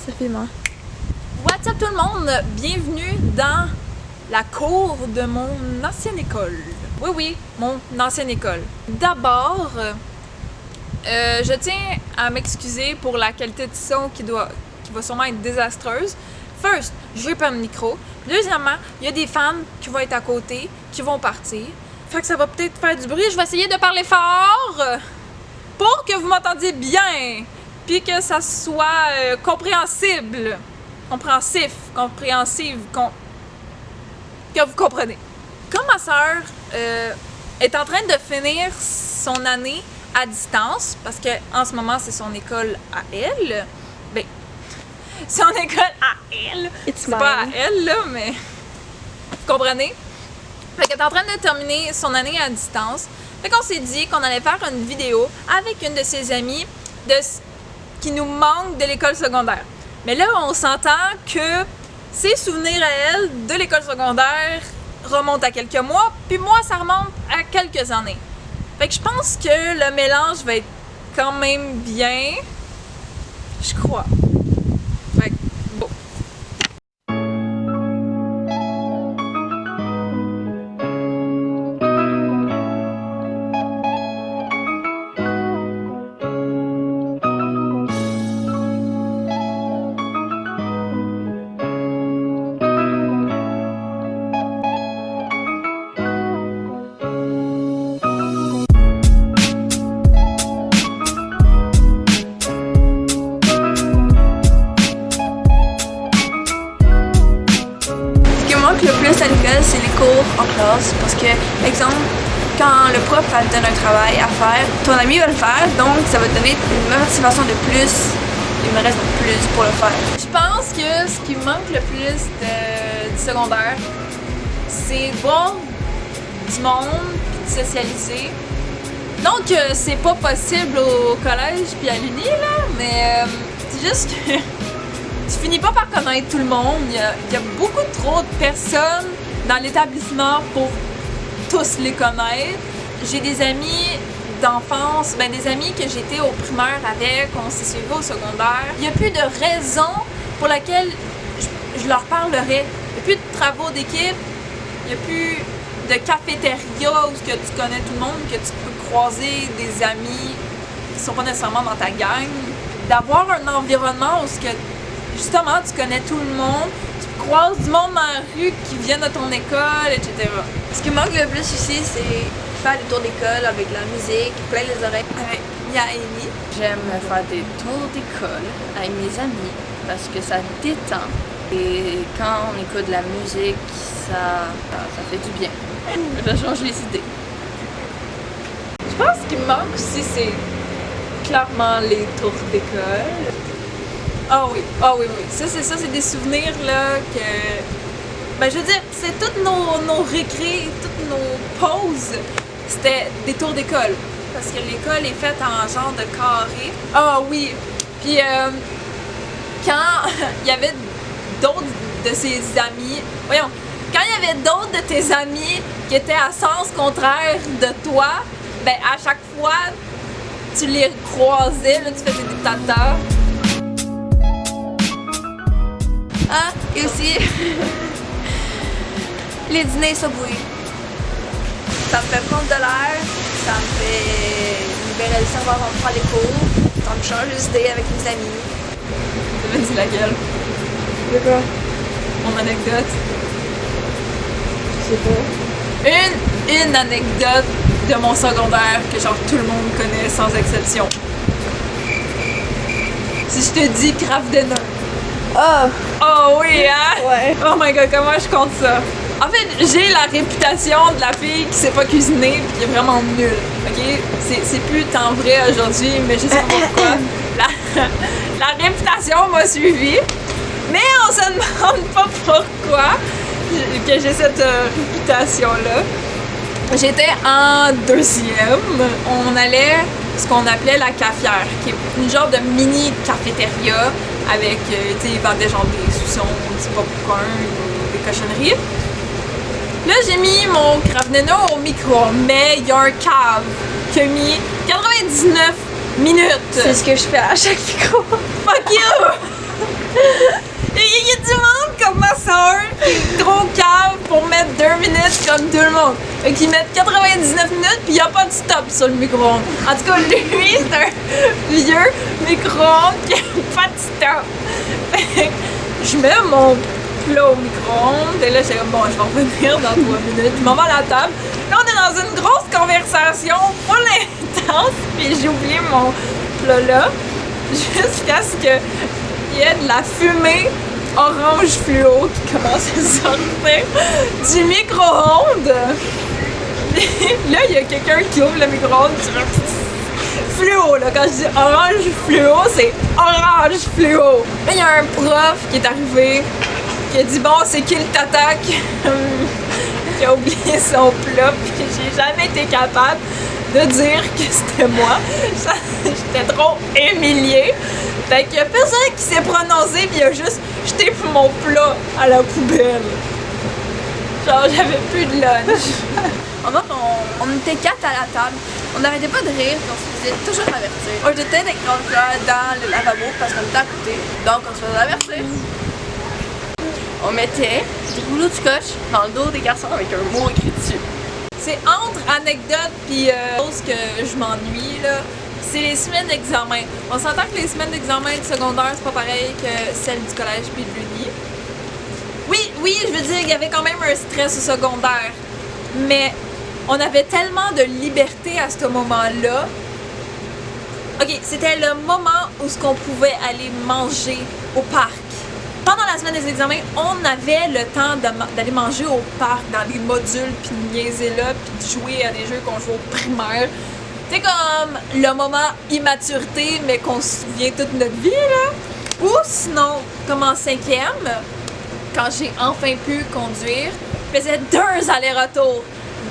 Sophie, moi. What's up tout le monde? Bienvenue dans la cour de mon ancienne école. Oui, mon ancienne école. D'abord, je tiens à m'excuser pour la qualité de son qui va sûrement être désastreuse. First, j'ai pas de micro. Deuxièmement, il y a des fans qui vont être à côté, qui vont partir. Fait que ça va peut-être faire du bruit. Je vais essayer de parler fort pour que vous m'entendiez bien, puis que ça soit compréhensible. Compréhensive, que vous comprenez. Comme ma sœur est en train de finir son année à distance, parce que en ce moment c'est son école à elle, ben, son école à elle, c'est pas à elle là, mais vous comprenez? Fait qu'elle est en train de terminer son année à distance. Fait qu'on s'est dit qu'on allait faire une vidéo avec une de ses amies qui nous manque de l'école secondaire. Mais là, on s'entend que ses souvenirs à elle de l'école secondaire remontent à quelques mois, puis moi, ça remonte à quelques années. Fait que je pense que le mélange va être quand même bien. Je crois. Fait que, bon. Le plus à l'école, c'est les cours en classe parce que, exemple, quand le prof te donne un travail à faire, ton ami va le faire, donc ça va te donner une motivation de plus, il me reste de plus pour le faire. Je pense que ce qui me manque le plus du secondaire, c'est voir du monde puis de socialiser. Donc c'est pas possible au collège puis à l'uni là, mais c'est juste que tu finis pas par connaître tout le monde. Il y a beaucoup trop de personnes dans l'établissement pour tous les connaître. J'ai des amis d'enfance, des amis que j'étais au primaire avec, on s'est suivis au secondaire. Il n'y a plus de raison pour laquelle je leur parlerais. Il n'y a plus de travaux d'équipe, il n'y a plus de cafétéria où que tu connais tout le monde, que tu peux croiser des amis qui sont pas nécessairement dans ta gang. D'avoir un environnement où justement, tu connais tout le monde, tu croises du monde dans la rue qui vient de ton école, etc. Ce qui me manque le plus aussi, c'est faire des tours d'école avec la musique, plein les oreilles. Avec Mia et Amy. J'aime faire des tours d'école avec mes amis parce que ça détend. Et quand on écoute de la musique, ça fait du bien. Ça change les idées. Je pense que ce qui me manque aussi, c'est clairement les tours d'école. Ah oui. Ça, c'est des souvenirs là que. Je veux dire, c'est toutes nos récrés, toutes nos pauses, c'était des tours d'école. Parce que l'école est faite en genre de carré. Ah oui! Puis quand il y avait d'autres de ses amis. Quand il y avait d'autres de tes amis qui étaient à sens contraire de toi, à chaque fois, tu les croisais, là, tu faisais des tatas. Ah, et aussi les dîners Subway. Ça me fait prendre de l'air, ça me fait libérer le cerveau avant de prendre les cours, ça me change d'idée avec mes amis. Tu m'as dit la gueule. De quoi? Mon anecdote. Je sais pas. Une anecdote de mon secondaire que genre tout le monde connaît sans exception. Si je te dis craft dinner. Oh oui, hein? Ouais. Oh my god, comment je compte ça? En fait, j'ai la réputation de la fille qui sait pas cuisiner pis qui est vraiment nulle, ok? C'est plus tant vrai aujourd'hui, mais je sais pas pourquoi. La réputation m'a suivi, mais on se demande pas pourquoi que j'ai cette réputation-là. J'étais en deuxième, on allait ce qu'on appelait la cafetière, qui est une genre de mini cafétéria avec, ils vendaient genre des saucissons, du popcorn, des cochonneries. Là, j'ai mis mon Kraft Dinner au micro, mais il y a un cave qui a mis 99 minutes. C'est ce que je fais à chaque micro. Fuck you! Il y a du monde comme ma soeur qui est trop cave pour mettre 2 minutes comme tout le monde. Fait qu'ils mettent 99 minutes puis il n'y a pas de stop sur le micro-ondes. En tout cas, lui, c'est un vieux micro-ondes qui n'a pas de stop. Fait que je mets mon plat au micro-ondes et là, j'ai comme bon, je vais revenir dans 3 minutes. Je m'en vais à la table. Là, on est dans une grosse conversation full intense puis j'ai oublié mon plat là jusqu'à ce que il y ait de la fumée orange fluo qui commence à sortir du micro-ondes. Là, il y a quelqu'un qui ouvre le micro-ondes. Fluo, là, quand je dis orange fluo, c'est orange fluo. Là, il y a un prof qui est arrivé, qui a dit bon, c'est qui le tata qui a oublié son plat, puis j'ai jamais été capable de dire que c'était moi. J'étais trop humiliée. Fait qu'il y a personne qui s'est prononcé, puis il a juste jeté mon plat à la poubelle. Genre, j'avais plus de lunch. En fait, on était 4 à la table. On n'arrêtait pas de rire, puis on se faisait toujours avertir. On jetait des grandes fleurs dans le lavabo parce qu'on était à côté. Donc, on se faisait avertir. On mettait des rouleaux de scotch dans le dos des garçons avec un mot écrit dessus. C'est entre anecdote puis chose que je m'ennuie, là. C'est les semaines d'examen. On s'entend que les semaines d'examen de secondaire, c'est pas pareil que celles du collège puis de l'uni. Oui, je veux dire, il y avait quand même un stress au secondaire. Mais on avait tellement de liberté à ce moment-là. OK, c'était le moment où ce qu'on pouvait aller manger au parc. Pendant la semaine des examens, on avait le temps d'aller manger au parc, dans les modules, puis de niaiser là, puis de jouer à des jeux qu'on joue au primaire. C'est comme le moment immaturité, mais qu'on se souvient toute notre vie, là. Ou sinon, comme en 5e, quand j'ai enfin pu conduire, je faisais 2 allers-retours.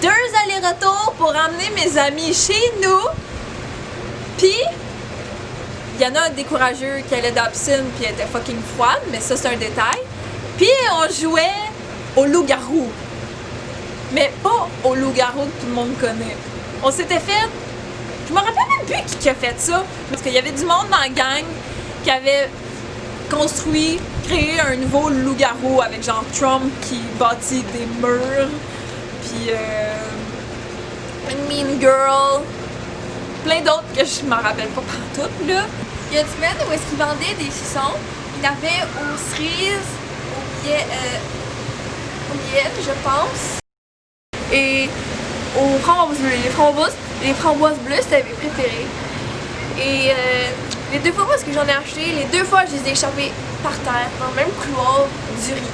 2 allers-retours pour emmener mes amis chez nous. Puis, il y en a un décourageux qui allait dans la piscine puis elle était fucking froide, mais ça c'est un détail. Puis on jouait au loup-garou. Mais pas au loup-garou que tout le monde connaît. On s'était fait... Je me rappelle même plus qui a fait ça. Parce qu'il y avait du monde dans la gang qui avait construit, créé un nouveau loup-garou avec genre Trump qui bâtit des murs. Puis une Mean Girl. Plein d'autres que je m'en rappelle pas partout, là. Il y a une semaine où est-ce qu'ils vendaient des saucissons. Il y en avait aux cerises, aux miel, je pense. Et aux framboises bleues. Les framboises bleues, c'était mes préférées. Et les 2 fois où est-ce que j'en ai acheté, les 2 fois, je les ai échappés par terre, dans le même couloir du riz.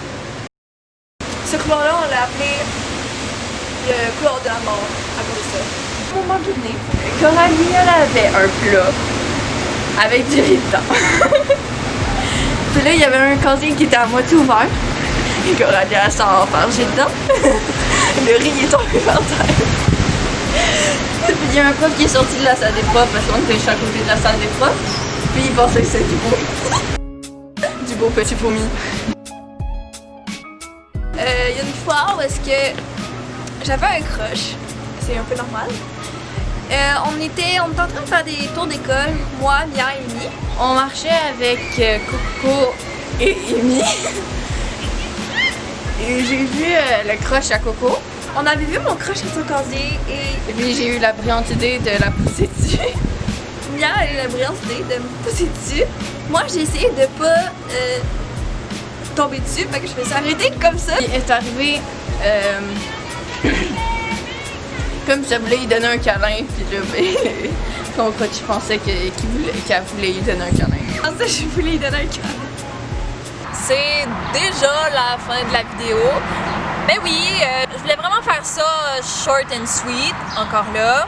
Ce couloir-là, on l'a appelé le couloir de la mort, à cause de ça. À un moment donné, Coralie, elle avait un plat avec du riz dedans. Puis là, il y avait un casier qui était à moitié ouvert. Et Coralie, elle s'est enfargée dedans. Le riz est tombé par terre. Puis il y a un prof qui est sorti de la salle des profs parce qu'on était juste à côté de la salle des profs. Puis il pensait que c'était du beau petit vomi. Il y a une fois où est-ce que j'avais un crush. C'est un peu normal. On était en train de faire des tours d'école, moi, Mia et Amy. On marchait avec Coco et Amy. Et j'ai vu le crush à Coco. On avait vu mon crush à son casier et puis j'ai eu la brillante idée de la pousser dessus. Mia a eu la brillante idée de me pousser dessus. Moi, j'ai essayé de pas tomber dessus, fait que je me suis arrêtée comme ça. Il est arrivé comme si elle voulait lui donner un câlin, puis là, son coach pensait qu'elle voulait lui donner un câlin. Je pensais que je voulais lui donner un câlin. C'est déjà la fin de la vidéo. Mais oui, je voulais vraiment faire ça short and sweet, encore là.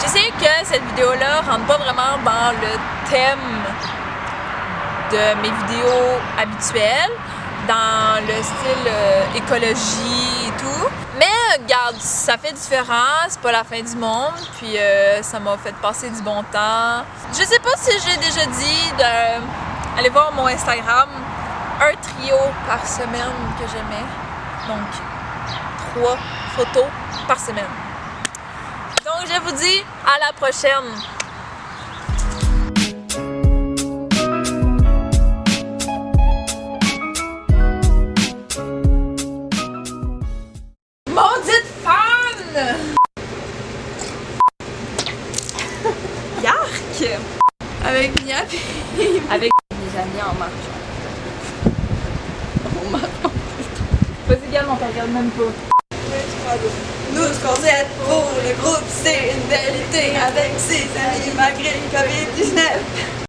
J'essaie que cette vidéo-là rentre pas vraiment dans le thème de mes vidéos habituelles, dans le style écologie et tout. Mais regarde, ça fait différent, c'est pas la fin du monde, puis ça m'a fait passer du bon temps. Je sais pas si j'ai déjà dit d'aller voir mon Instagram, un trio par semaine que j'aimais. Donc, 3 photos par semaine. Donc, je vous dis à la prochaine! amis en marche. On marche. Vas-y, Gab, on te regarde même pas. Nous, ce qu'on aide pour le groupe, c'est une vérité avec ses amis malgré le COVID-19.